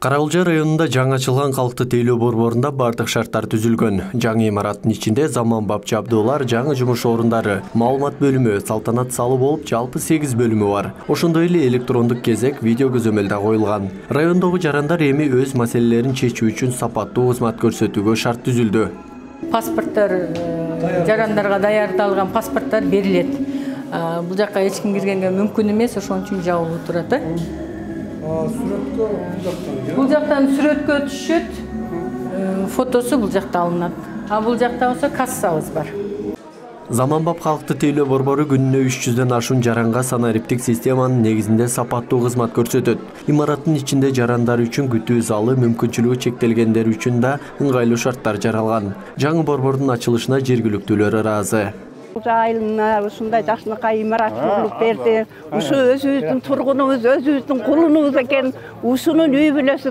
Каралжа районунда жаңы ачылган калкты тейлөө борборунда бардык шарттар түзүлгөн. Жаңы имараттын ичинде заманбап жабдуулар, жаңы жумуш орундары, маалымат бөлүмү, салтанат залы болуп жалпы 8 бөлүмү бар. Ошондой эле электрондук кезек, видео көзөмөл да коюлган. Райондогу жарандар эми өз маселелерин чечүү үчүн сапаттуу кызмат көрсөтүүгө шарт түзүлдү. Паспорттор жарандарга даярдалган паспорттор берилет. Бул жакка эч ким киргенге мүмкүн эмес, ошон үчүн жабылып турат. Бул жактан сүрөткө түшөт, фотосу бул жакта алынат. Бул жакта болсо кассабыз бар. Заманбап калкты тейлөө борбору күнүнө 300дөн ашуун жаранга санариптик системанын негизинде сапаттуу кызмат көрсөтөт. Имараттын ичинде жарандар үчүн күтүү залы, мүмкүнчүлүгү чектелгендер үчүн да ыңгайлуу шарттар жаралган. Жаңы борбордун ачылышына жергиликтүүлөр ыраазы. Айылына ушундай жакшынакай имарат курулуп берди. Ушу өзүбүздүн тургунубуз, өзүбүздүн кулунубуз экен. Ушунун үй бүлөсү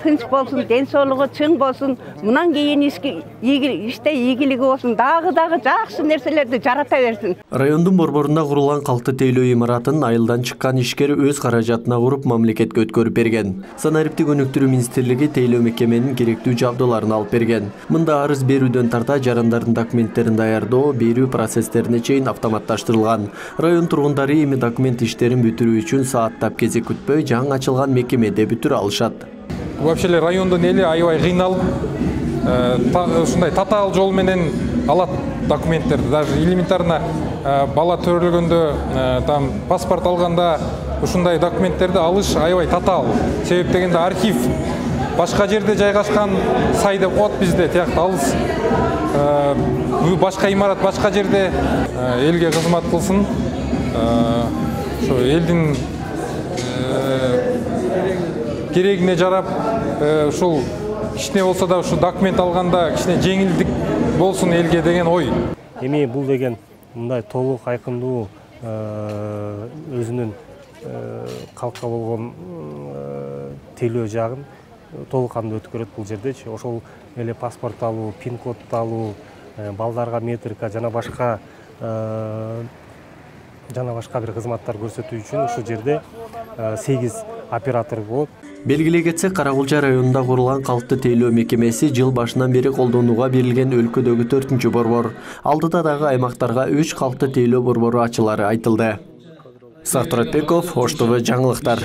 тынч болсун, ден соолугу чың болсун. Мындан кийин иште ийгилиги болсун, дагы жакшы нерселерди жарата берсин. Райондун борборунда курулган калкты тейлөө имаратын айылдан чыккан ишкер өз каражатына куруп мамлекетке өткөрүп берген. Санариптик өнүктүрүү министрлиги тейлөө мекеменин керектүү жабдууларын алып берген. Мында арыз берүүдөн тарта жарандардын документтерин даярдоо, берүү процесстерине чейин автоматташтырылган. Район тургундары эми документ иштерин бүтүрүү үчүн сааттап кезек күтпөй жаңы ачылган мекемеде бүтүрө алышат. Вообще райондун эли аябай кыйналып, ушундай татаал жол менен алат документтерди. Даже элементарно бала төрөлгөндө, там паспорт алганда ушундай документтерди алыш аябай татаал. Себеп дегенде архив башка жерде жайгашкан сай деп коет бизде, тиякта алыс. Башка имарат башка жерде элге кызмат кылсын. Ошо элдин керегине жарап, ушул кичине болсо да ушу документ алганда кичине жеңилдик болсун элге деген ой. Эми бул деген мындай толук айкындуу өзүнүн калкка болгон тейлөө жагын толук кандуу өткөрөт бул жердечи. Ошол эле паспорт алуу, пин код алуу, балдарга метрика жана башка бир кызматтар көрсөтүү үчүн ушул жерде 8 оператор болот. Белгилей кетсек, Карагулча районунда курулган калкты тейлөө мекемеси жыл башынан бери колдонууга берилген өлкөдөгү 4-чү борбор. Алдыда дагы аймактарга 3 калкты тейлөө борбору ачылары айтылды. Сактуратбеков, Ош ТВ жаңылыктар.